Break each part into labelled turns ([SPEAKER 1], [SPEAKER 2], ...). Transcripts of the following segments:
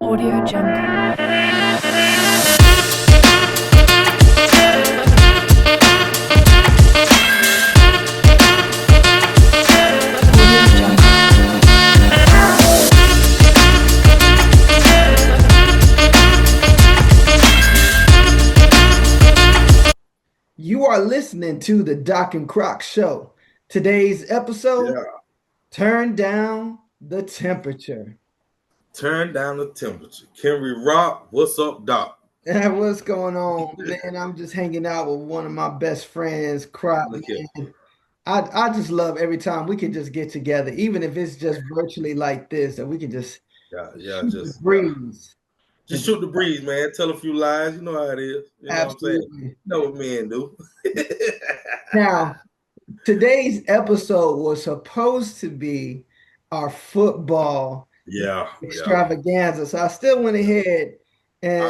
[SPEAKER 1] Audio Jungle. Audio Jungle.
[SPEAKER 2] You are listening to the Doc and Croc Show. Today's episode,
[SPEAKER 3] Yeah.
[SPEAKER 2] Turn Down the Temperature.
[SPEAKER 3] Turn down the temperature. Can we rock? What's up, Doc?
[SPEAKER 2] What's going on, man? I'm just hanging out with one of my best friends, Croc,
[SPEAKER 3] Look here.
[SPEAKER 2] man. I just love every time we can just get together, even if it's just virtually like this, and we can just
[SPEAKER 3] Yeah,
[SPEAKER 2] shoot the breeze.
[SPEAKER 3] just shoot the breeze, man. Tell a few lies. You know how it is. You know what I'm saying?
[SPEAKER 2] Absolutely.
[SPEAKER 3] You know what men do.
[SPEAKER 2] Now, today's episode was supposed to be our football
[SPEAKER 3] yeah.
[SPEAKER 2] extravaganza. So I still went ahead and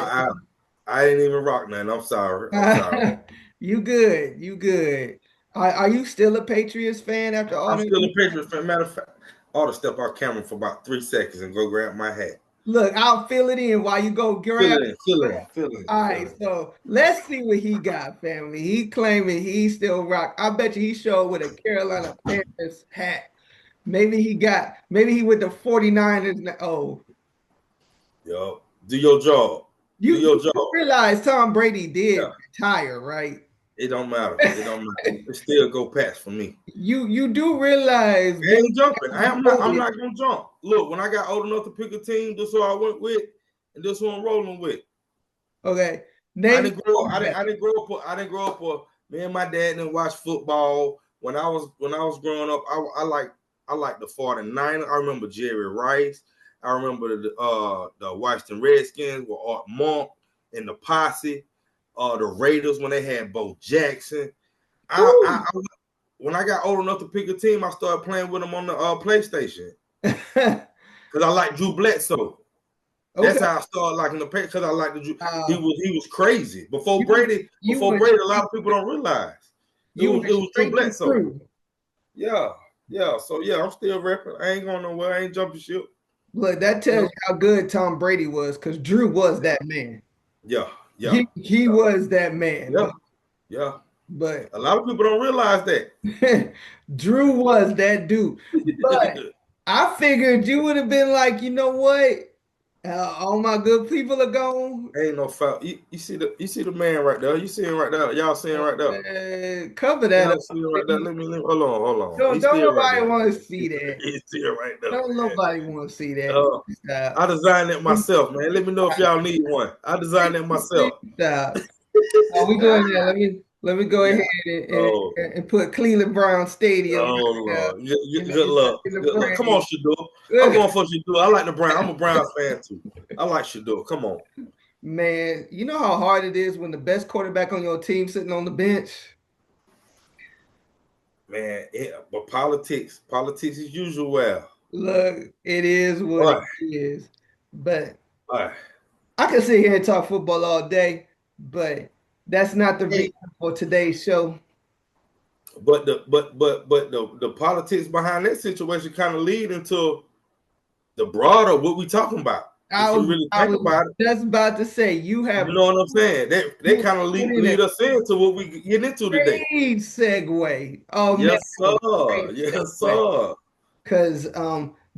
[SPEAKER 3] I didn't even rock nothing. I'm sorry.
[SPEAKER 2] you good. You good. Are you still a Patriots fan after all
[SPEAKER 3] I'm
[SPEAKER 2] that?
[SPEAKER 3] still a Patriots fan. Matter of fact, I ought to step out camera for about 3 seconds and go grab my hat.
[SPEAKER 2] Look, I'll fill it in while you go grab it.
[SPEAKER 3] Fill in.
[SPEAKER 2] All right, so let's see what he got, family. He claiming he still rock. I bet you he showed with a Carolina Panthers hat. Maybe he with the 49ers. Oh,
[SPEAKER 3] Yo, do your job.
[SPEAKER 2] you realize Tom Brady did retire, right?
[SPEAKER 3] It don't matter. It still go past for me.
[SPEAKER 2] You do realize
[SPEAKER 3] I ain't jumping. I'm not gonna jump. Look, when I got old enough to pick a team, this is who I went with, and this who I'm rolling with.
[SPEAKER 2] Okay.
[SPEAKER 3] I didn't grow up. Me and my dad didn't watch football. When I was growing up, I like the 49ers. I remember Jerry Rice. I remember the Washington Redskins with Art Monk and the Posse. The Raiders when they had Bo Jackson. When I got old enough to pick a team, I started playing with them on the PlayStation because I like Drew Bledsoe. Okay. That's how I started liking the Patriots because I like the Drew. He was crazy before Brady. A lot of people don't realize it was Drew Bledsoe. Yeah. So I'm still repping. I ain't going nowhere. I ain't jumping ship.
[SPEAKER 2] Look, that tells you how good Tom Brady was because Drew was that man.
[SPEAKER 3] Yeah.
[SPEAKER 2] He was that man.
[SPEAKER 3] Yeah.
[SPEAKER 2] But
[SPEAKER 3] a lot of people don't realize that.
[SPEAKER 2] Drew was that dude. But I figured you would have been like, you know what? All my good people are gone.
[SPEAKER 3] Ain't no foul. You see the man right there. You see him right there. Y'all see him right there.
[SPEAKER 2] Cover that.
[SPEAKER 3] Y'all see him right there. Let me hold on.
[SPEAKER 2] Don't nobody want to see that.
[SPEAKER 3] He's still right there.
[SPEAKER 2] Don't nobody want to see that.
[SPEAKER 3] I designed it myself, man. Let me know if y'all need one. I designed it myself.
[SPEAKER 2] We going there. Let me go ahead and put Cleveland Brown Stadium.
[SPEAKER 3] Oh, Lord. Good luck. Come on, Shador. I'm going for Shador. I like the Brown. I'm a Browns fan, too. I like Shador. Come on.
[SPEAKER 2] Man, you know how hard it is when the best quarterback on your team sitting on the bench?
[SPEAKER 3] Man, but politics is usual.
[SPEAKER 2] Look, it is what it is. But I can sit here and talk football all day, but that's not the reason for today's show.
[SPEAKER 3] But the politics behind that situation kind of lead into the broader what we talking about.
[SPEAKER 2] I was just about to say you have.
[SPEAKER 3] You know what I'm saying? They kind of lead us into what we get into today.
[SPEAKER 2] Segue. Oh
[SPEAKER 3] yes, man. Yes, sir.
[SPEAKER 2] Because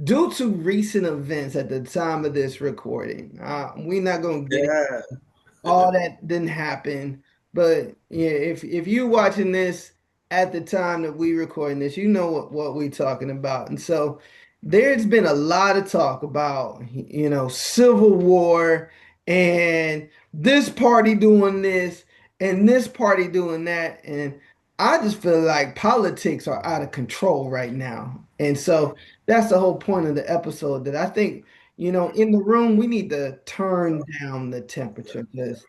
[SPEAKER 2] due to recent events at the time of this recording, we're not gonna get all that didn't happen. But yeah, if you're watching this at the time that we recording this, you know what we're talking about. And so there's been a lot of talk about, civil war and this party doing this and this party doing that. And I just feel like politics are out of control right now. And so that's the whole point of the episode that I think, in the room, we need to turn down the temperature because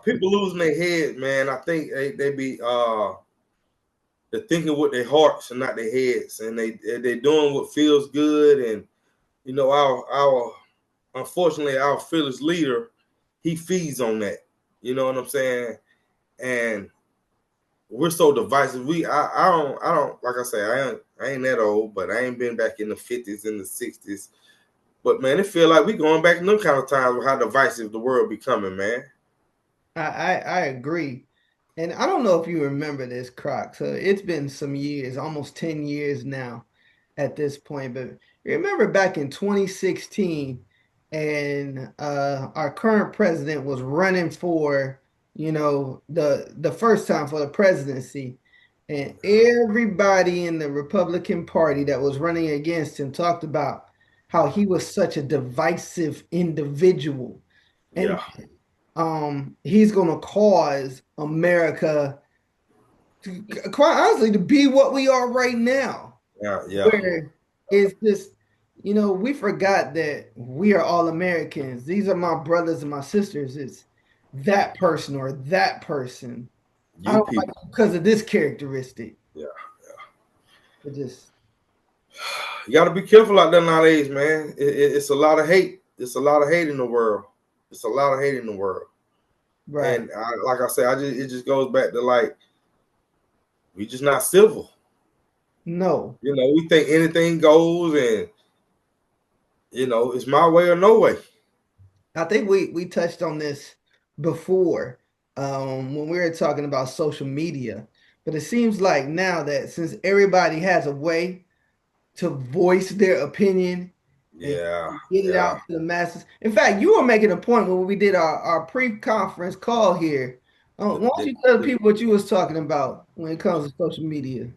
[SPEAKER 3] people losing their head, man. I think they be they're thinking with their hearts and not their heads, and they doing what feels good. And our unfortunately our fearless leader, he feeds on that. You know what I'm saying? And we're so divisive. I don't like I say I ain't that old, but I ain't been back in the 50s and the 60s. But man, it feel like we going back in them kind of times with how divisive the world becoming, man.
[SPEAKER 2] I agree. And I don't know if you remember this, Croc. So it's been some years, almost 10 years now at this point. But remember back in 2016, and our current president was running for, the first time for the presidency. And everybody in the Republican Party that was running against him talked about how he was such a divisive individual. And he's going to cause America to, quite honestly, to be what we are right now. Where it's just, we forgot that we are all Americans. These are my brothers and my sisters. It's that person or that person. I don't like because of this characteristic. It just,
[SPEAKER 3] you got to be careful out there nowadays, man. It's a lot of hate. It's a lot of hate in the world. It's a lot of hate in the world.
[SPEAKER 2] Right.
[SPEAKER 3] And like I said, it just goes back to like, we just not civil.
[SPEAKER 2] No.
[SPEAKER 3] We think anything goes, and it's my way or no way.
[SPEAKER 2] I think we touched on this before when we were talking about social media, but it seems like now that since everybody has a way to voice their opinion, get it out to the masses. In fact, you were making a point when we did our pre-conference call here. Why don't you tell people what you was talking about when it comes to social media?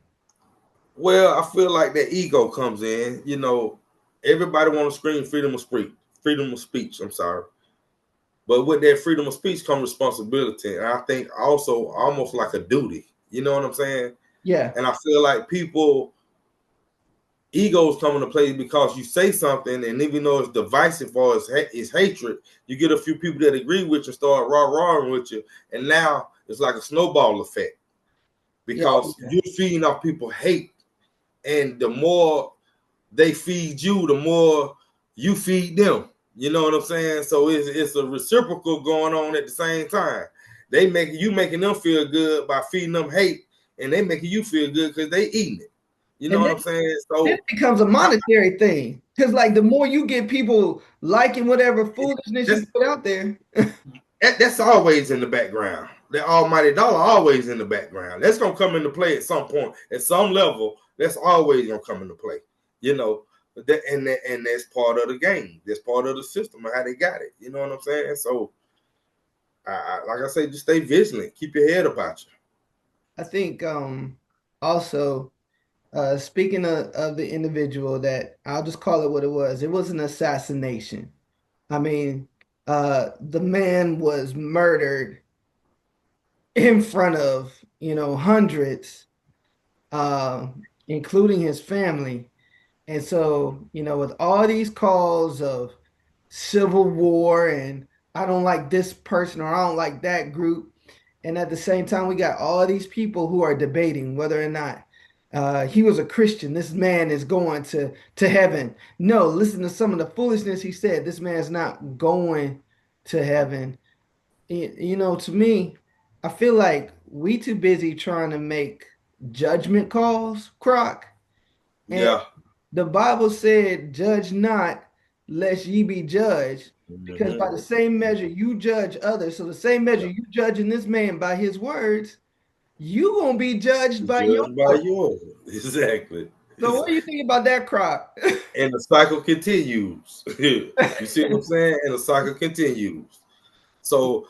[SPEAKER 3] Well, I feel like that ego comes in. Everybody want to scream freedom of speech. I'm sorry. But with that freedom of speech comes responsibility. And I think also almost like a duty. You know what I'm saying?
[SPEAKER 2] Yeah.
[SPEAKER 3] And I feel like egos come into play because you say something, and even though it's divisive or it's hatred, you get a few people that agree with you, start rah-rahing with you. And now it's like a snowball effect because you're feeding off people hate. And the more they feed you, the more you feed them. You know what I'm saying? So it's a reciprocal going on at the same time. Making them feel good by feeding them hate, and they making you feel good because they eating it. You know what I'm saying? So
[SPEAKER 2] it becomes a monetary thing. Because like the more you get people liking whatever foolishness you put out there.
[SPEAKER 3] That's always in the background. The almighty dollar always in the background. That's gonna come into play at some point, at some level. That's always gonna come into play. And that's part of the game. That's part of the system of how they got it. You know what I'm saying? So, like I say, just stay vigilant. Keep your head about you.
[SPEAKER 2] I think also, speaking of the individual, that I'll just call it what it was. It was an assassination. I mean, the man was murdered in front of, hundreds, including his family. And so, with all these calls of civil war and I don't like this person or I don't like that group. And at the same time, we got all these people who are debating whether or not he was a Christian. This man is going to heaven. No, listen to some of the foolishness he said. This man's not going to heaven. To me, I feel like we too busy trying to make judgment calls, Croc. And the Bible said, judge not, lest ye be judged. Because by the same measure you judge others, so the same measure you judging this man by his words, you gonna be judged by yours.
[SPEAKER 3] Exactly.
[SPEAKER 2] So what do you think about that, Croc?
[SPEAKER 3] And the cycle continues. You see what I'm saying? And the cycle continues. So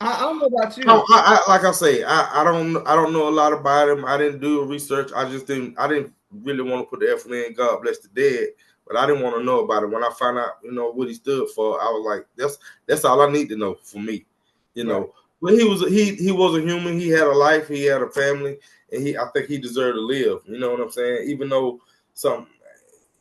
[SPEAKER 2] I don't know about you.
[SPEAKER 3] Like I say, I don't know a lot about him. I didn't do research. I didn't really want to put the effort in. God bless the dead, but I didn't want to know about it. When I found out, what he stood for, I was like, that's all I need to know for me,
[SPEAKER 2] Right.
[SPEAKER 3] But he was a human. He had a life. He had a family, and I think he deserved to live. You know what I'm saying? Even though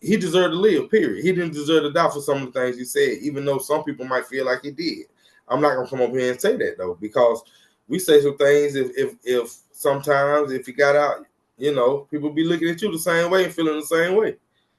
[SPEAKER 3] he deserved to live. Period. He didn't deserve to die for some of the things he said. Even though some people might feel like he did. I'm not gonna come up here and say that though, because we say some things. If sometimes if you got out, people be looking at you the same way and feeling the same way.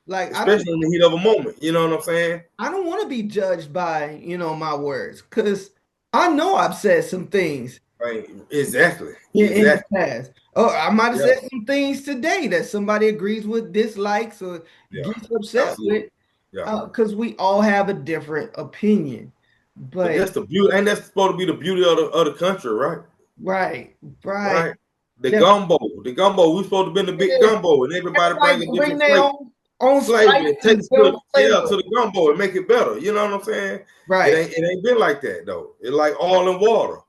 [SPEAKER 3] Like especially in the heat of a moment. You know what I'm saying?
[SPEAKER 2] I don't want to be judged by my words, because I know I've said some things.
[SPEAKER 3] Right. Exactly.
[SPEAKER 2] In the past. Oh, I might have said some things today that somebody agrees with, dislikes, or gets upset with.
[SPEAKER 3] Yeah.
[SPEAKER 2] Because we all have a different opinion.
[SPEAKER 3] But
[SPEAKER 2] But
[SPEAKER 3] that's the beauty, and that's supposed to be the beauty of the country, right?
[SPEAKER 2] right.
[SPEAKER 3] Right. The
[SPEAKER 2] Yeah,
[SPEAKER 3] gumbo, we supposed to be in the big gumbo, and everybody bring
[SPEAKER 2] everybody
[SPEAKER 3] a
[SPEAKER 2] bring
[SPEAKER 3] different
[SPEAKER 2] their own
[SPEAKER 3] flavor and
[SPEAKER 2] spices,
[SPEAKER 3] taste
[SPEAKER 2] their
[SPEAKER 3] to
[SPEAKER 2] own flavor.
[SPEAKER 3] to the gumbo and make it better. You know what I'm saying?
[SPEAKER 2] Right.
[SPEAKER 3] It ain't been like that though. It's like oil and water.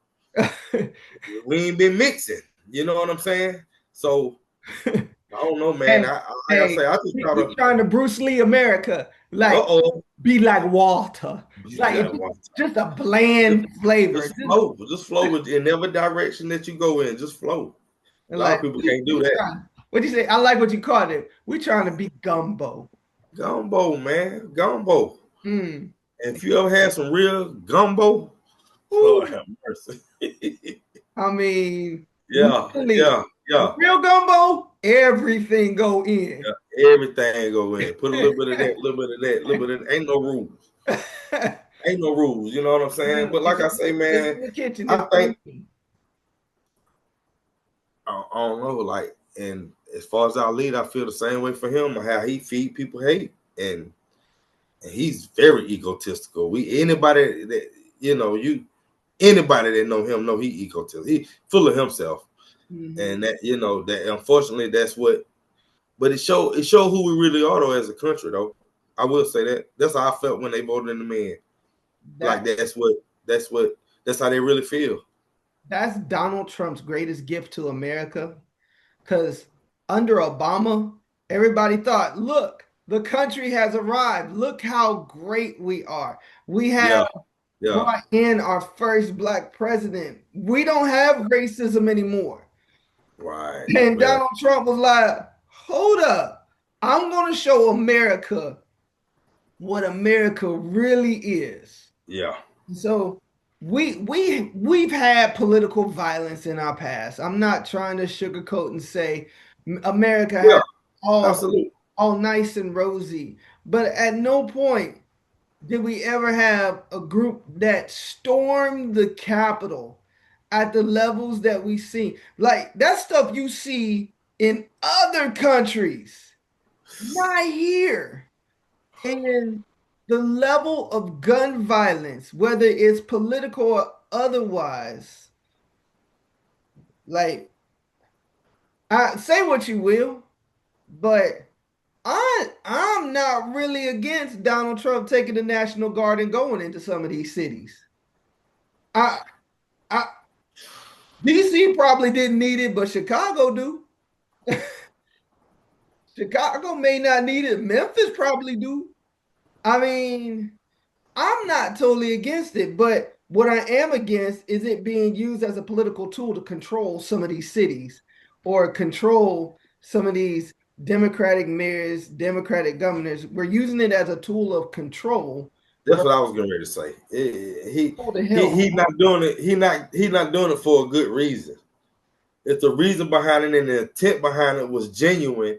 [SPEAKER 3] We ain't been mixing. You know what I'm saying? So I don't know, man.
[SPEAKER 2] Hey,
[SPEAKER 3] Like I
[SPEAKER 2] hey,
[SPEAKER 3] say, I just try
[SPEAKER 2] we
[SPEAKER 3] to.
[SPEAKER 2] trying to Bruce Lee America, like
[SPEAKER 3] Oh,
[SPEAKER 2] be like water, like it's
[SPEAKER 3] just
[SPEAKER 2] just a bland flavor.
[SPEAKER 3] flow, just flow in every direction that you go in. Just flow. A lot
[SPEAKER 2] Like
[SPEAKER 3] of people can't do that.
[SPEAKER 2] what do you say? I like what you called it. We trying to be gumbo.
[SPEAKER 3] Gumbo, man, gumbo.
[SPEAKER 2] Mm.
[SPEAKER 3] And if you ever had some real gumbo, Lord have mercy.
[SPEAKER 2] I mean,
[SPEAKER 3] Yeah.
[SPEAKER 2] real gumbo, everything go in.
[SPEAKER 3] Yeah, everything go in. Put a little bit of that, a little bit of that, a little bit of that. Ain't no rules. Ain't no rules. You know what I'm saying? But like I say, man,
[SPEAKER 2] the kitchen,
[SPEAKER 3] I think I don't know. Like, and as far as our lead, I feel the same way for him. How he feed people hate, and he's very egotistical. Anybody that anybody that know him know he egotistical. He full of himself, and that that unfortunately that's what. But it show who we really are though as a country though. I will say that. That's how I felt when they voted in the man. Like that's how they really feel.
[SPEAKER 2] That's Donald Trump's greatest gift to America. Because under Obama, everybody thought, look, the country has arrived. Look how great we are. We have brought in our first black president. We don't have racism anymore.
[SPEAKER 3] Right.
[SPEAKER 2] And Donald Trump was like, hold up. I'm going to show America what America really is.
[SPEAKER 3] Yeah.
[SPEAKER 2] So we've had political violence in our past. I'm not trying to sugarcoat and say America has all nice and rosy, but at no point did we ever have a group that stormed the Capitol at the levels that we see. Like that stuff you see in other countries, not here. And the level of gun violence, whether it's political or otherwise, like, say what you will, but I'm not really against Donald Trump taking the National Guard and going into some of these cities. DC probably didn't need it, but Chicago do. Chicago may not need it. Memphis probably do. I mean, I'm not totally against it, but what I am against is it being used as a political tool to control some of these cities or control some of these Democratic mayors, Democratic governors. We're using it as a tool of control.
[SPEAKER 3] That's what I was getting ready to say. He's not doing it. He's not doing it for a good reason. If the reason behind it and the intent behind it was genuine,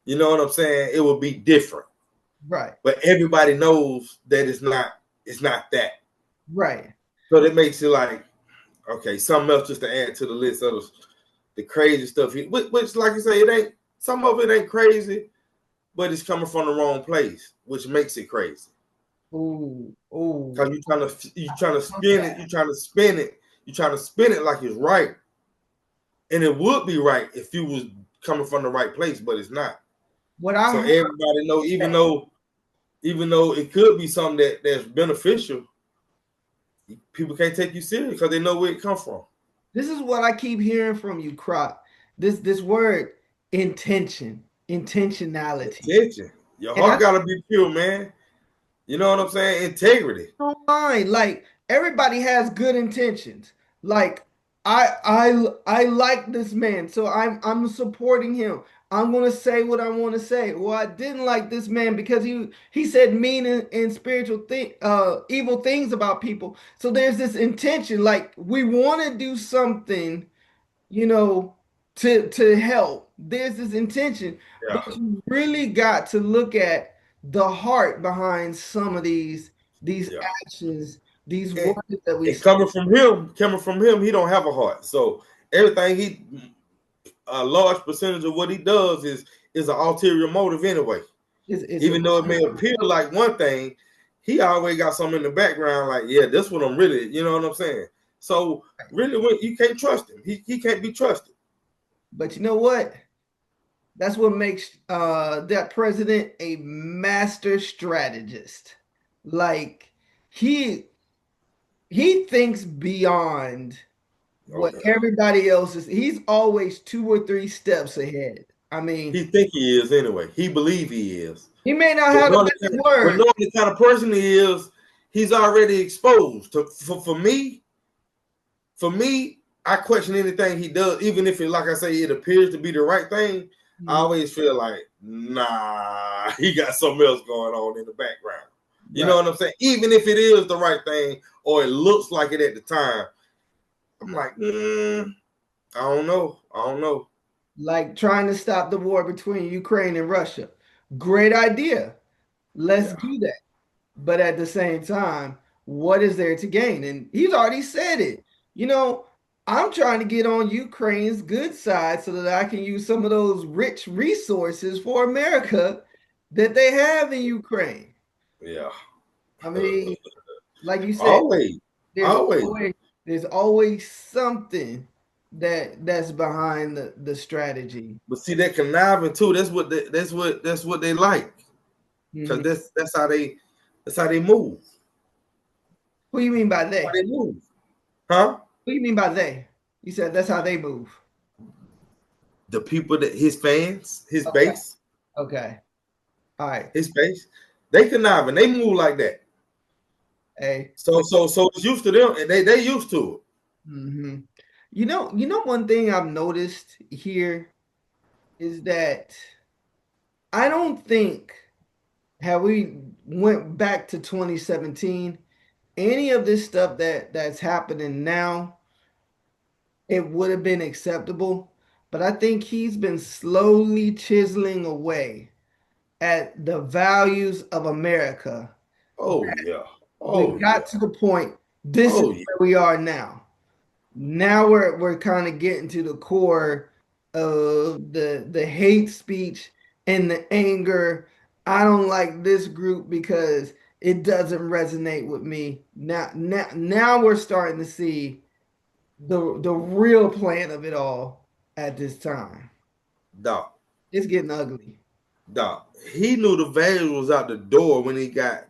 [SPEAKER 3] you know what I'm saying? It would be different.
[SPEAKER 2] Right.
[SPEAKER 3] But everybody knows that it's not that.
[SPEAKER 2] Right.
[SPEAKER 3] So that makes it like, okay, something else just to add to the list of the crazy stuff. Which, like you say, some of it ain't crazy, but it's coming from the wrong place, which makes it crazy.
[SPEAKER 2] Ooh.
[SPEAKER 3] Because you're trying to spin it like it's right. And it would be right if you was coming from the right place, but it's not. So everybody know, even though it could be something that's beneficial, people can't take you serious because they know where it comes from.
[SPEAKER 2] This is what I keep hearing from you, Croc. This word intentionality.
[SPEAKER 3] Intention. Your heart gotta be pure, man. You know what I'm saying? Integrity.
[SPEAKER 2] Don't mind. Like everybody has good intentions. Like I like this man, so I'm supporting him. I'm gonna say what I want to say. Well, I didn't like this man because he said mean and spiritual evil things about people. So there's this intention, like we want to do something, to help. There's this intention, but you really got to look at the heart behind some of these actions, these words that we.
[SPEAKER 3] Coming from him, he don't have a heart. So everything a large percentage of what he does is an ulterior motive anyway.
[SPEAKER 2] It's
[SPEAKER 3] Even though it may appear like one thing, he always got something in the background. Like, yeah, this one I'm really, you know what I'm saying? So really, you can't trust him. He can't be trusted.
[SPEAKER 2] But you know what? That's what makes that president a master strategist. Like he thinks beyond what everybody else is. He's always 2 or 3 steps ahead. I mean,
[SPEAKER 3] he think he is anyway. He believe he is.
[SPEAKER 2] he may not have the best word.
[SPEAKER 3] But knowing the kind of person he is, he's already exposed. For me, I question anything he does, even if it, like I say, it appears to be the right thing. I always feel like, nah, he got something else going on in the background. You know what I'm saying? Even if it is the right thing or it looks like it at the time, I'm like, I don't know.
[SPEAKER 2] Like trying to stop the war between Ukraine and Russia. Great idea. Let's do that. But at the same time, what is there to gain? And he's already said it. You know, I'm trying to get on Ukraine's good side so that I can use some of those rich resources for America that they have in Ukraine.
[SPEAKER 3] Yeah.
[SPEAKER 2] I mean, like you said, there's always something that's behind the strategy.
[SPEAKER 3] But see, that conniving too. That's what they like. Because that's how they move.
[SPEAKER 2] Who you mean by they?
[SPEAKER 3] How they move, huh?
[SPEAKER 2] What do you mean by they? You said that's how they move.
[SPEAKER 3] The people that his fans, his base.
[SPEAKER 2] Okay. All right.
[SPEAKER 3] His base. They conniving. They move like that.
[SPEAKER 2] Hey.
[SPEAKER 3] So it's used to them, and they used to it.
[SPEAKER 2] Mm-hmm. You know, one thing I've noticed here is that I don't think, have we went back to 2017, any of this stuff that's happening now, it would have been acceptable. But I think he's been slowly chiseling away at the values of America.
[SPEAKER 3] Oh yeah.
[SPEAKER 2] We got to the point. This is where we are now. Now we're kind of getting to the core of the hate speech and the anger. I don't like this group because it doesn't resonate with me. Now we're starting to see the real plan of it all at this time.
[SPEAKER 3] Doc.
[SPEAKER 2] It's getting ugly.
[SPEAKER 3] Doc. He knew the value was out the door when he got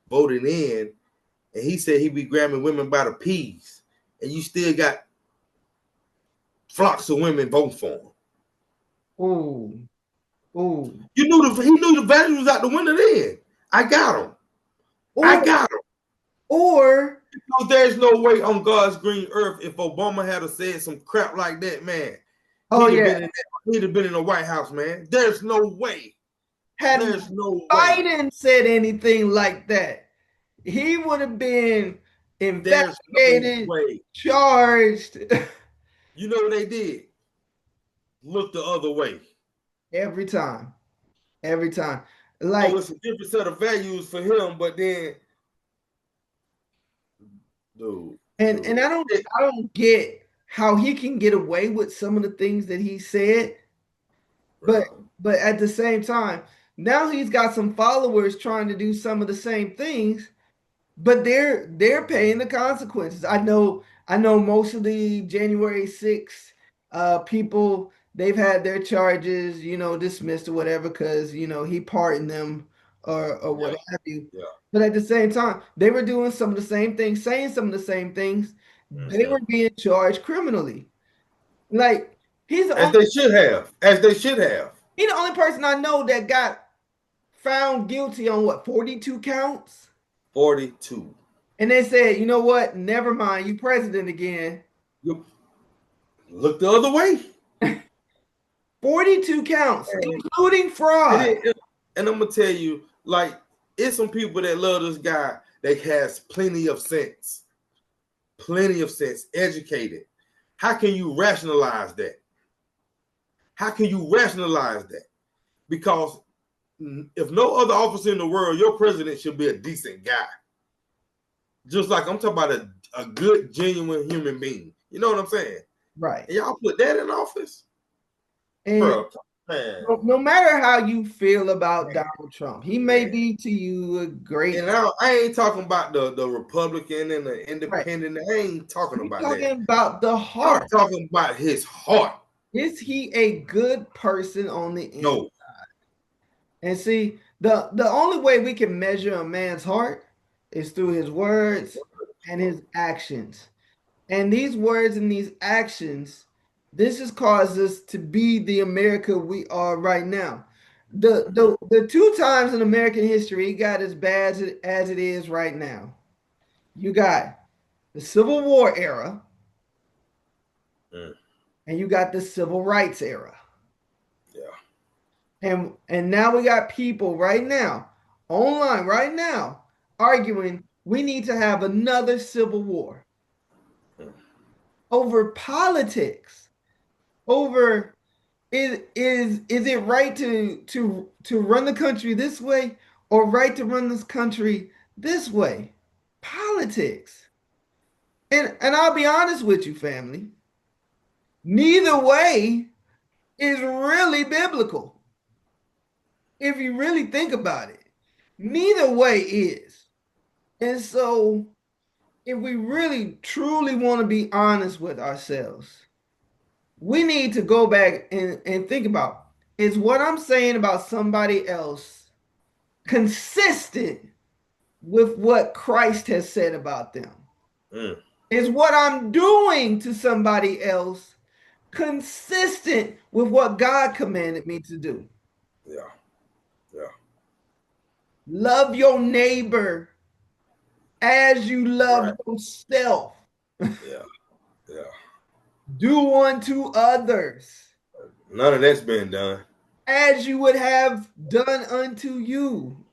[SPEAKER 3] voted in, and he said he'd be grabbing women by the P's, and you still got flocks of women vote for him.
[SPEAKER 2] Ooh.
[SPEAKER 3] He knew the value was out the window then. I got him. I got him.
[SPEAKER 2] Or
[SPEAKER 3] there's no way on God's green earth if Obama had said some crap like that, man. He'd have been in the White House, man. There's no way. There's no
[SPEAKER 2] Biden said anything like that, he would have been investigated, charged.
[SPEAKER 3] You know what they did? Look the other way.
[SPEAKER 2] Every time.
[SPEAKER 3] Like, it's a different set of values for him, but then, dude.
[SPEAKER 2] And I don't get how he can get away with some of the things that he said, but at the same time, now he's got some followers trying to do some of the same things, but they're paying the consequences. I know most of the January 6th people, they've had their charges, dismissed or whatever, because he pardoned them or what have you. Yeah. But at the same time, they were doing some of the same things, saying some of the same things. Mm-hmm. They were being charged criminally. Like
[SPEAKER 3] as they should have.
[SPEAKER 2] He's the only person I know that got found guilty on 42 counts?
[SPEAKER 3] 42.
[SPEAKER 2] And they said, you know what? Never mind, you president again.
[SPEAKER 3] Look the other way.
[SPEAKER 2] 42 counts, including fraud.
[SPEAKER 3] And I'm gonna tell you, like, it's some people that love this guy that has plenty of sense, educated. How can you rationalize that? Because if no other officer in the world, your president should be a decent guy. Just like I'm talking about a good, genuine human being. You know what I'm saying?
[SPEAKER 2] Right.
[SPEAKER 3] And y'all put that in office?
[SPEAKER 2] And
[SPEAKER 3] Man.
[SPEAKER 2] no matter how you feel about Donald Trump, he may be to you a great.
[SPEAKER 3] And I ain't talking about the Republican and the Independent. I ain't talking about that.
[SPEAKER 2] Talking about the heart.
[SPEAKER 3] I'm talking about his heart.
[SPEAKER 2] Is he a good person on the inside?
[SPEAKER 3] No.
[SPEAKER 2] And see, the only way we can measure a man's heart is through his words and his actions. And these words and these actions, this has caused us to be the America we are right now. The two times in American history it got as bad as it is right now. You got the Civil War era, and you got the Civil Rights era. Yeah. And now we got people right now, online right now, arguing we need to have another civil war over politics, over is it right to run the country this way or right to run this country this way? Politics. And I'll be honest with you, family. Neither way is really biblical. If you really think about it, neither way is. And so if we really truly want to be honest with ourselves, we need to go back and think about, is what I'm saying about somebody else consistent with what Christ has said about them? Is what I'm doing to somebody else consistent with what God commanded me to do? Yeah. Love your neighbor as you love yourself. Yeah. Do unto others.
[SPEAKER 3] None of that's been done.
[SPEAKER 2] As you would have done unto you.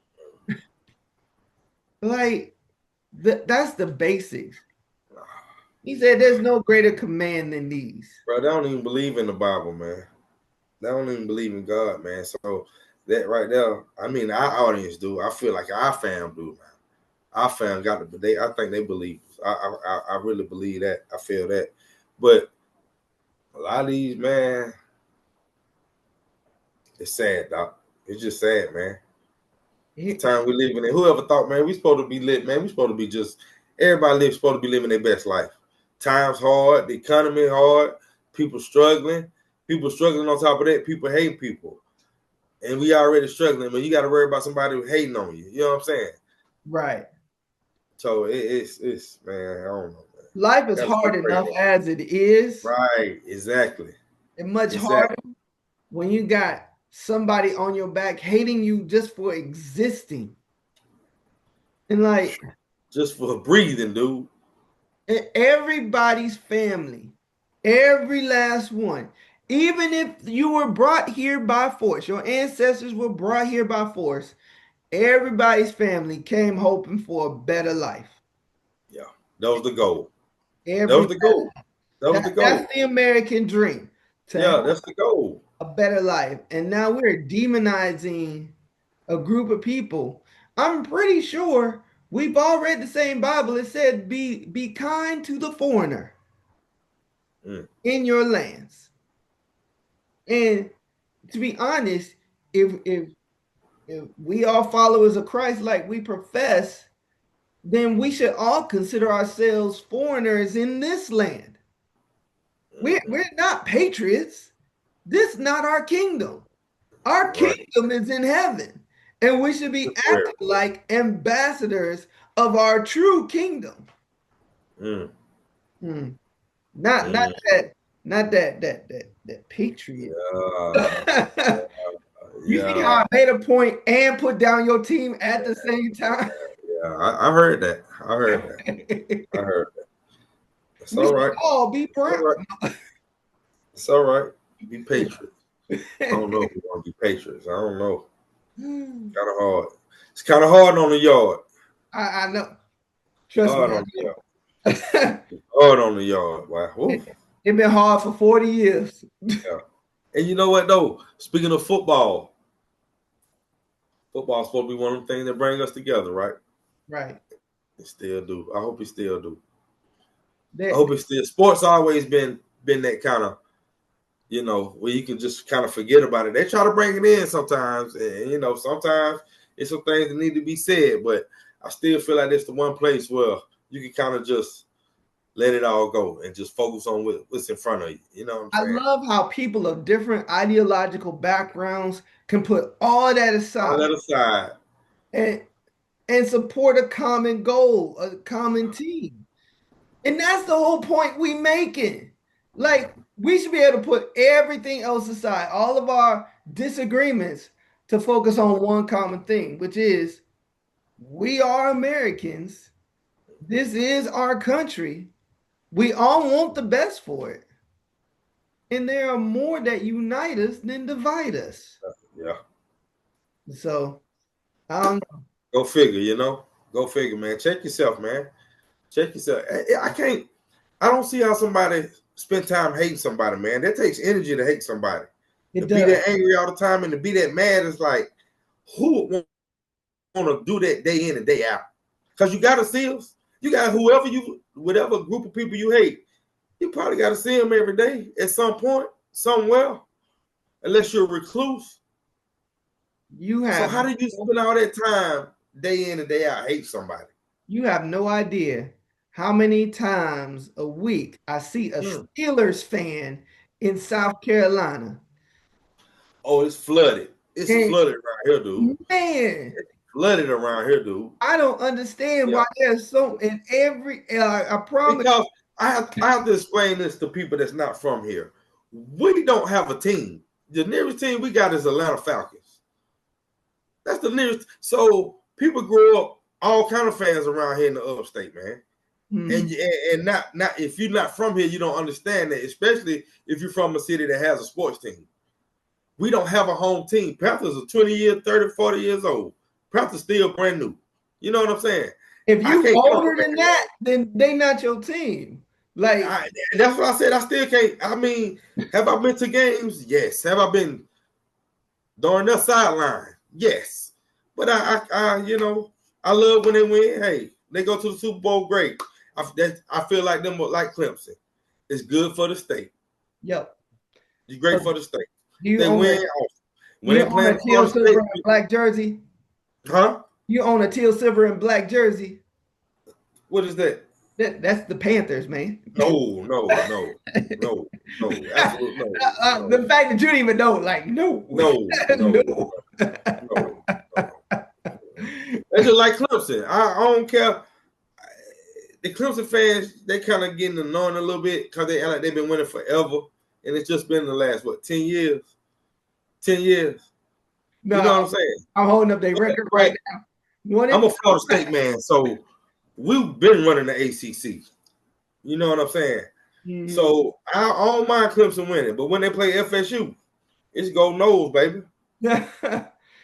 [SPEAKER 2] Like, that's the basics. He said there's no greater command than these.
[SPEAKER 3] Bro, they don't even believe in the Bible, man. They don't even believe in God, man. So that right there, I mean, our audience do. I feel like our fam do, man. Our fam got to, I think they believe. I really believe that. I feel that. But a lot of these, man, it's sad, doc. It's just sad, man. The time we live in, whoever thought, man, we supposed to be lit, man. We supposed to be just, everybody supposed to be living their best life. Times hard, the economy hard, people struggling on top of that, people hate people. And we already struggling, but you got to worry about somebody who's hating on you. You know what I'm saying?
[SPEAKER 2] Right.
[SPEAKER 3] So it's man, I don't know, man.
[SPEAKER 2] Life is hard enough as it is.
[SPEAKER 3] Right, exactly.
[SPEAKER 2] And much harder when you got somebody on your back hating you just for existing. And like,
[SPEAKER 3] just for breathing, dude.
[SPEAKER 2] Everybody's family, every last one, even if you were brought here by force, your ancestors were brought here by force, everybody's family came hoping for a better life.
[SPEAKER 3] Yeah, that was the goal. That was the goal.
[SPEAKER 2] That's the American dream.
[SPEAKER 3] That's the goal.
[SPEAKER 2] A better life. And now we're demonizing a group of people. I'm pretty sure we've all read the same Bible. It said, be kind to the foreigner in your lands. And to be honest, if we are followers of Christ like we profess, then we should all consider ourselves foreigners in this land. We're not patriots. This is not our kingdom. Our kingdom is in heaven. And we should be acting like ambassadors of our true kingdom. Not that patriot. You see how I made a point and put down your team at the same time?
[SPEAKER 3] Yeah, I heard that. I heard that. It's all right.
[SPEAKER 2] Oh, be proud.
[SPEAKER 3] It's all right. Be patriots. I don't know if you want to be patriots. I don't know. Kind of hard. It's kind of hard on the yard.
[SPEAKER 2] I know. Trust
[SPEAKER 3] hard
[SPEAKER 2] me.
[SPEAKER 3] On the yard. Hard on the yard. Wow.
[SPEAKER 2] It's been hard for 40 years.
[SPEAKER 3] Yeah. And you know what though? Speaking of football's supposed to be one of the things that bring us together, right?
[SPEAKER 2] Right.
[SPEAKER 3] It still do. I hope it still do. I hope it still. Sports always been that kind of you know, where you can just kind of forget about it. They try to bring it in sometimes, and you know, sometimes it's some things that need to be said, but I still feel like it's the one place where you can kind of just let it all go and just focus on what's in front of you. You know what I'm
[SPEAKER 2] I
[SPEAKER 3] saying?
[SPEAKER 2] love how people of different ideological backgrounds can put all that
[SPEAKER 3] All
[SPEAKER 2] aside
[SPEAKER 3] that aside,
[SPEAKER 2] and and support a common goal, a common team. And that's the whole point we making. Like we should be able to put everything else aside, all of our disagreements to focus on one common thing, which is we are Americans. This is our country. We all want the best for it. And there are more that unite us than divide us.
[SPEAKER 3] yeah.
[SPEAKER 2] So I don't know.
[SPEAKER 3] Go figure, you know. Go figure, man. Check yourself, man. Check yourself. I can't. I don't see how somebody spend time hating somebody, man. That takes energy to hate somebody. To
[SPEAKER 2] It
[SPEAKER 3] be
[SPEAKER 2] does.
[SPEAKER 3] that angry all the time and to be that mad is like, who would want to do that day in and day out? Because you got to see us. You got whatever group of people you hate, you probably got to see them every day at some point, somewhere, unless you're a recluse.
[SPEAKER 2] You
[SPEAKER 3] So
[SPEAKER 2] have
[SPEAKER 3] how do you spend all that time day in and day out hate somebody?
[SPEAKER 2] you have no idea how many times a week I see a Steelers fan in South Carolina.
[SPEAKER 3] Oh, it's flooded. It's
[SPEAKER 2] And
[SPEAKER 3] flooded around here, dude.
[SPEAKER 2] man,
[SPEAKER 3] It's flooded around here, dude.
[SPEAKER 2] I don't understand
[SPEAKER 3] Yeah.
[SPEAKER 2] why there's so in every. I promise.
[SPEAKER 3] Because I have to explain this to people that's not from here. We don't have a team. The nearest team we got is Atlanta Falcons. That's the nearest. So people grow up all kind of fans around here in the upstate, man. And not if you're not from here, you don't understand that, especially if you're from a city that has a sports team. We don't have a home team. Panthers are 20 years, 30, 40 years old. Panthers still brand new. You know what I'm saying?
[SPEAKER 2] If you older than that, then they not your team. Like
[SPEAKER 3] that's what I said. I still can't. I mean, have I been to games? Yes. Have I been during their sideline? Yes. But I you know, I love when they win. Hey, they go to the Super Bowl. Great. I feel like them like Clemson. It's good for the state.
[SPEAKER 2] Yep.
[SPEAKER 3] It's great for the state.
[SPEAKER 2] You
[SPEAKER 3] They win.
[SPEAKER 2] When you own a teal, silver, and black jersey?
[SPEAKER 3] Huh?
[SPEAKER 2] You own a teal, silver, and black jersey?
[SPEAKER 3] What is that?
[SPEAKER 2] That's the Panthers, man.
[SPEAKER 3] No, absolutely no.
[SPEAKER 2] The fact that you didn't even know, like, no.
[SPEAKER 3] That's just like Clemson. I don't care. The Clemson fans, they kind of getting annoying a little bit because they act like they've been winning forever, and it's just been the last 10 years. 10 years. No, you know what I'm saying?
[SPEAKER 2] I'm holding up their record right now.
[SPEAKER 3] I'm a Florida State man, so we've been running the ACC. You know what I'm saying? Mm-hmm. So I don't mind Clemson winning, but when they play FSU, it's go Noles, baby.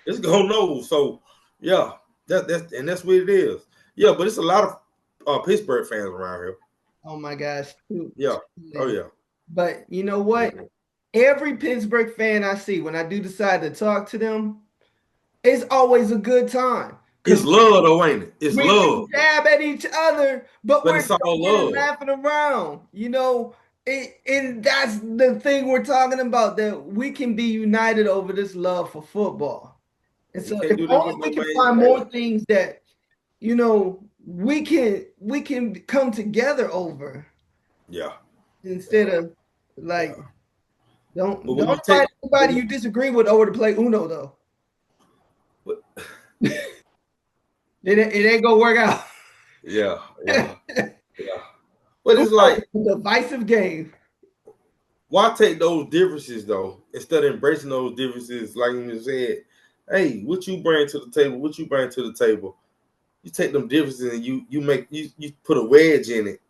[SPEAKER 3] It's go Noles. So yeah, that's what it is. Yeah, but it's a lot of Pittsburgh fans around here.
[SPEAKER 2] Oh my gosh.
[SPEAKER 3] Yeah. Oh yeah.
[SPEAKER 2] But you know what? Mm-hmm. Every Pittsburgh fan I see, when I do decide to talk to them, it's always a good time.
[SPEAKER 3] It's love, though, ain't it? It's love.
[SPEAKER 2] We jab at each other, but we're
[SPEAKER 3] it's all love.
[SPEAKER 2] Laughing around. You know, and that's the thing we're talking about, that we can be united over this love for football. And so if only we can find more things that, you know, we can come together over.
[SPEAKER 3] Yeah.
[SPEAKER 2] Instead of like, don't find anybody you disagree with over to play Uno though. It ain't gonna work out.
[SPEAKER 3] Yeah. But it's like
[SPEAKER 2] a divisive game.
[SPEAKER 3] Why take those differences though, instead of embracing those differences? Like you said, hey, what you bring to the table? What you bring to the table? You take them differences and you put a wedge in it,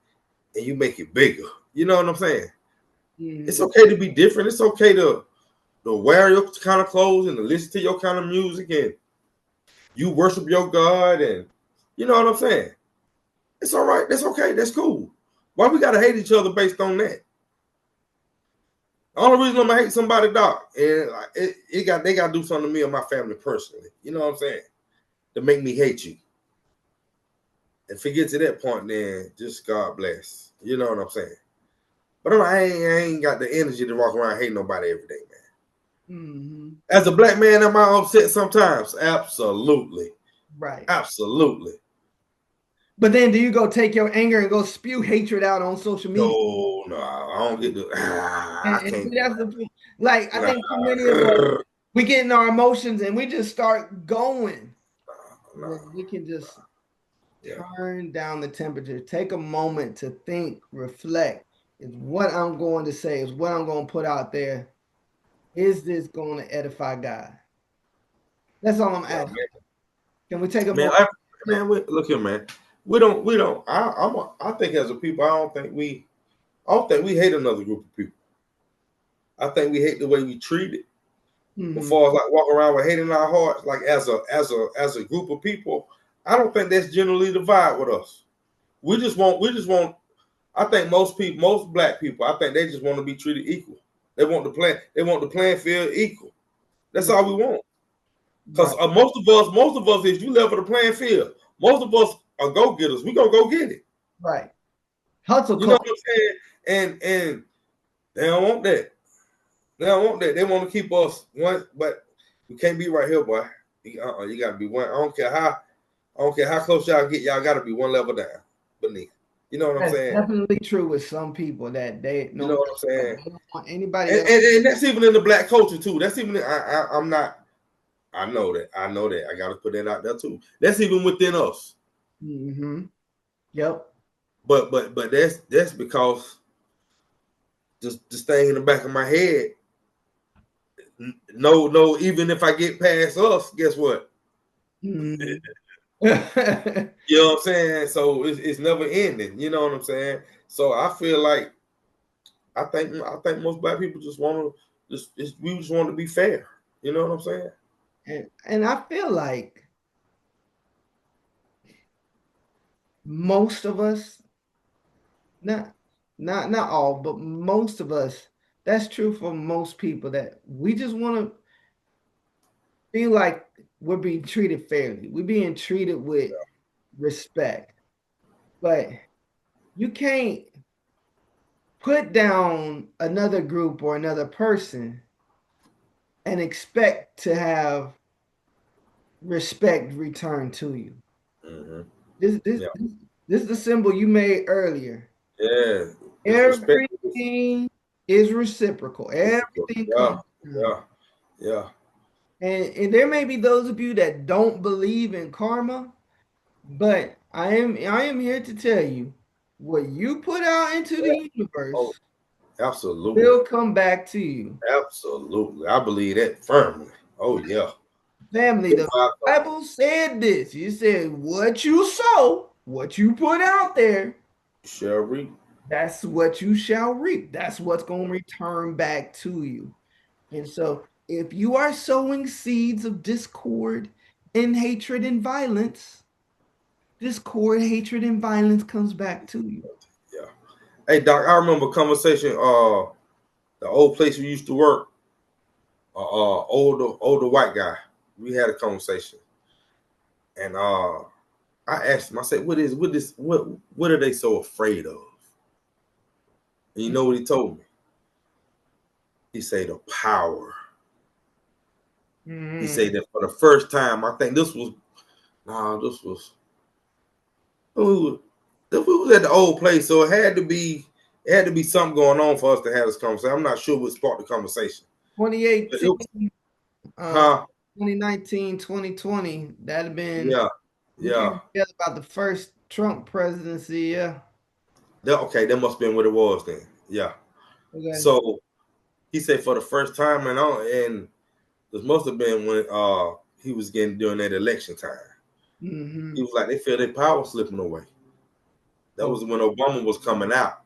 [SPEAKER 3] and you make it bigger. You know what I'm saying? Mm-hmm. It's okay to be different. It's okay to wear your kind of clothes and to listen to your kind of music, and you worship your God, and you know what I'm saying? It's all right. That's okay. That's cool. Why we gotta hate each other based on that? The only reason I'm gonna hate somebody, Doc, and they gotta do something to me or my family personally. You know what I'm saying? To make me hate you. And if it gets to that point, then just God bless. You know what I'm saying? But I ain't got the energy to walk around hating nobody every day, man.
[SPEAKER 2] Mm-hmm.
[SPEAKER 3] As a black man, am I upset sometimes? Absolutely.
[SPEAKER 2] Right.
[SPEAKER 3] Absolutely.
[SPEAKER 2] But then do you go take your anger and go spew hatred out on social media?
[SPEAKER 3] No, I don't get to. I can't.
[SPEAKER 2] See, that's the like. I think too many of us, we get in our emotions and we just start going. We can just turn down the temperature. Take a moment to think, reflect. Is what I'm going to say? Is what I'm going to put out there? Is this going to edify God? That's all I'm asking. Can we take a moment?
[SPEAKER 3] Look here, man. We don't. I think as a people, I don't think we hate another group of people. I think we hate the way we treat it. Before like walk around with hate in our hearts, like as a group of people, I don't think that's generally the vibe with us. We just want. I think most black people, I think they just want to be treated equal. They want the playing field equal. That's all we want. Because most of us, if you level the playing field, most of us are go getters. We gonna go get it.
[SPEAKER 2] Right. Hustle.
[SPEAKER 3] You know what I'm saying? And they don't want that. They don't want that. They want to keep us one, but we can't be right here, boy. You gotta be one. I don't care how close y'all get. Y'all gotta be one level down beneath. You know what I'm saying?
[SPEAKER 2] Definitely true with some people that they.
[SPEAKER 3] You know what I'm saying?
[SPEAKER 2] They don't want anybody
[SPEAKER 3] and that's even in the black culture too. That's even. I'm not. I know that. I got to put that out there too. That's even within us.
[SPEAKER 2] Mm-hmm. Yep.
[SPEAKER 3] But that's because just this thing in the back of my head. No. Even if I get past us, guess what?
[SPEAKER 2] Mm-hmm.
[SPEAKER 3] You know what I'm saying? So it's never ending. You know what I'm saying? So I feel like I think most black people just want to we just want to be fair. You know what I'm saying?
[SPEAKER 2] And I feel like most of us, not all, but most of us, that's true for most people, that we just want to feel like we're being treated fairly. We're being treated with respect. But you can't put down another group or another person and expect to have respect returned to you.
[SPEAKER 3] Mm-hmm.
[SPEAKER 2] This is the symbol you made earlier.
[SPEAKER 3] Yeah.
[SPEAKER 2] Everything is reciprocal. Everything comes.
[SPEAKER 3] Yeah.
[SPEAKER 2] And there may be those of you that don't believe in karma, but I am here to tell you, what you put out into the universe
[SPEAKER 3] absolutely
[SPEAKER 2] will come back to you.
[SPEAKER 3] Absolutely. I believe that firmly. Oh yeah.
[SPEAKER 2] Family, the Bible said this. It said, what you sow, what you put out there,
[SPEAKER 3] shall reap.
[SPEAKER 2] That's what you shall reap. That's what's going to return back to you. And so if you are sowing seeds of discord and hatred and violence, discord, hatred, and violence comes back to you.
[SPEAKER 3] Yeah. Hey, Doc, I remember a conversation, the old place we used to work, older white guy. We had a conversation. And I asked him, I said, what are they so afraid of? And you know what he told me? He said the power. He said that for the first time, I think this was at the old place, so it had to be something going on for us to have this conversation. I'm not sure what sparked the conversation.
[SPEAKER 2] 2018, 2019, 2020, that'd have been about the first Trump presidency. Yeah.
[SPEAKER 3] That must have been what it was then. Yeah. Okay. So he said for the first time, and this must have been when he was getting during that election time. Mm-hmm. He was like, they feel their power slipping away. That was when Obama was coming out.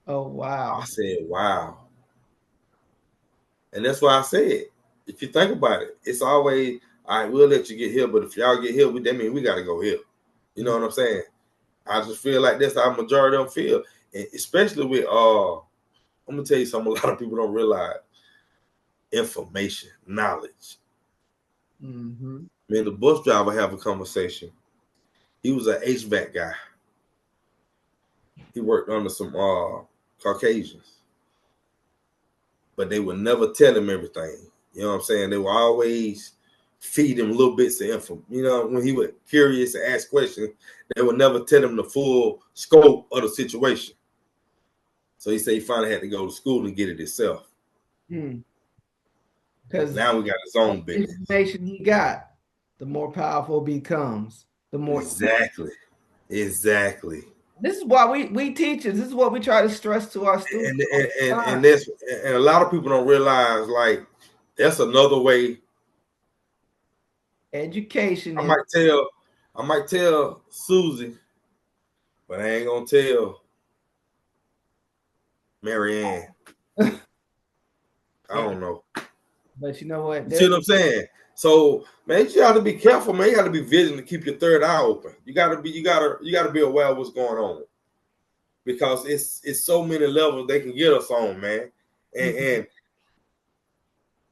[SPEAKER 2] Oh wow!
[SPEAKER 3] I said, wow. And that's why I said, if you think about it, it's always, all right, we'll let you get here, but if y'all get here, that means we got to go here. You know what I'm saying? I just feel like that's how majority of them feel. And especially with, I'm going to tell you something a lot of people don't realize. Information, knowledge. Mm-hmm. Me and the bus driver have a conversation. He was an HVAC guy. He worked under some Caucasians, but they would never tell him everything. You know what I'm saying? They would always feed him little bits of info. You know, when he was curious and ask questions, they would never tell him the full scope of the situation. So he said he finally had to go to school and get it himself.
[SPEAKER 2] Because
[SPEAKER 3] now we got his own business.
[SPEAKER 2] Information he got, the more powerful he becomes. The more
[SPEAKER 3] exactly.
[SPEAKER 2] This is why we teachers. This is what we try to stress to our students.
[SPEAKER 3] And a lot of people don't realize, like, that's another way.
[SPEAKER 2] Education.
[SPEAKER 3] I might tell Susie, but I ain't gonna tell Marianne. I don't know.
[SPEAKER 2] But you know what?
[SPEAKER 3] You see what I'm saying? So, man, you got to be careful, man. You got to be vigilant to keep your third eye open. You got to be aware of what's going on, because it's so many levels they can get us on, man. And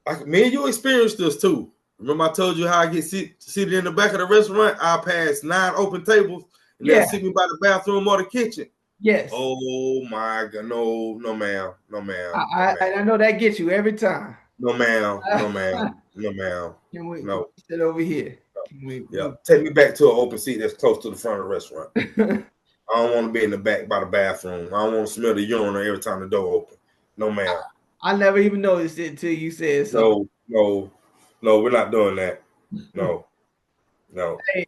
[SPEAKER 3] like me and you experienced this too. Remember I told you how I get seated in the back of the restaurant? I pass 9 open tables and they'll sit me by the bathroom or the kitchen.
[SPEAKER 2] Yes.
[SPEAKER 3] Oh my God, no, ma'am.
[SPEAKER 2] I know that gets you every time.
[SPEAKER 3] No, ma'am.
[SPEAKER 2] Can we
[SPEAKER 3] no.
[SPEAKER 2] Sit over here?
[SPEAKER 3] Yeah, take me back to an open seat that's close to the front of the restaurant. I don't want to be in the back by the bathroom. I don't want to smell the urinal every time the door open. No, ma'am.
[SPEAKER 2] I never even noticed it until you said so.
[SPEAKER 3] No, we're not doing that. No.
[SPEAKER 2] Hey,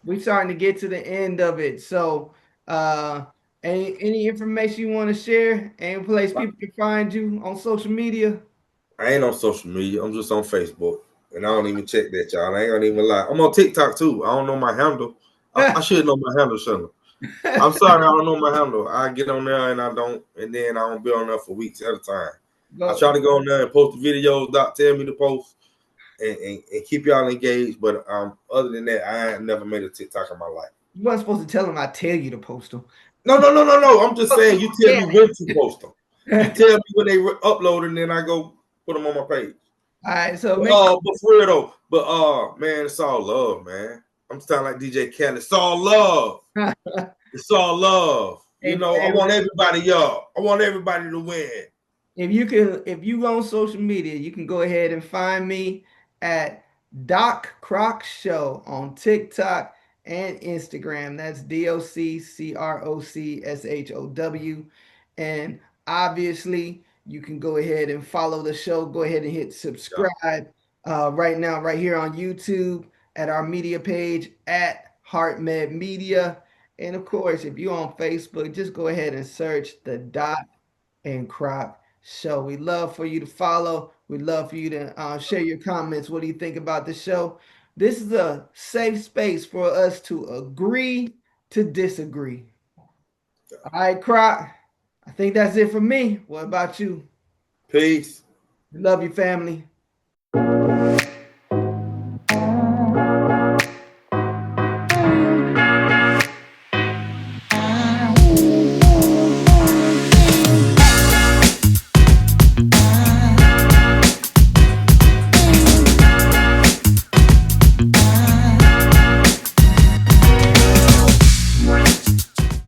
[SPEAKER 2] we're starting to get to the end of it. So, any information you want to share? Any place people can find you on social media?
[SPEAKER 3] I ain't on social media. I'm just on Facebook, and I don't even check that, y'all. I ain't gonna even lie. I'm on TikTok too. I don't know my handle. I should know my handle, shouldn't I? I'm sorry, I don't know my handle. I get on there and I don't, and then I don't be on there for weeks at a time. I try to go on there and post the videos. Doc tell me to post and keep y'all engaged. But other than that, I ain't never made a TikTok in my life.
[SPEAKER 2] You weren't supposed to tell them I tell you to post them.
[SPEAKER 3] No. I'm just saying you tell me when to post them. You tell me when they upload and then I go put them on my page.
[SPEAKER 2] All right, so
[SPEAKER 3] but for real though, man, it's all love, man. I'm sounding like DJ Khaled. It's all love. It's all love. You know, I want everybody, y'all. I want everybody to win.
[SPEAKER 2] If you go on social media, you can go ahead and find me at Doc Croc Show on TikTok and Instagram. That's DOCCROCSHOW. And obviously, you can go ahead and follow the show. Go ahead and hit subscribe right now, right here on YouTube at our media page at HeartMed Media. And of course, if you're on Facebook, just go ahead and search the Doc and Croc Show. We love for you to follow. We'd love for you to share your comments. What do you think about the show? This is a safe space for us to agree to disagree. All right, Croc. I think that's it for me. What about you?
[SPEAKER 3] Peace.
[SPEAKER 2] Love you, family.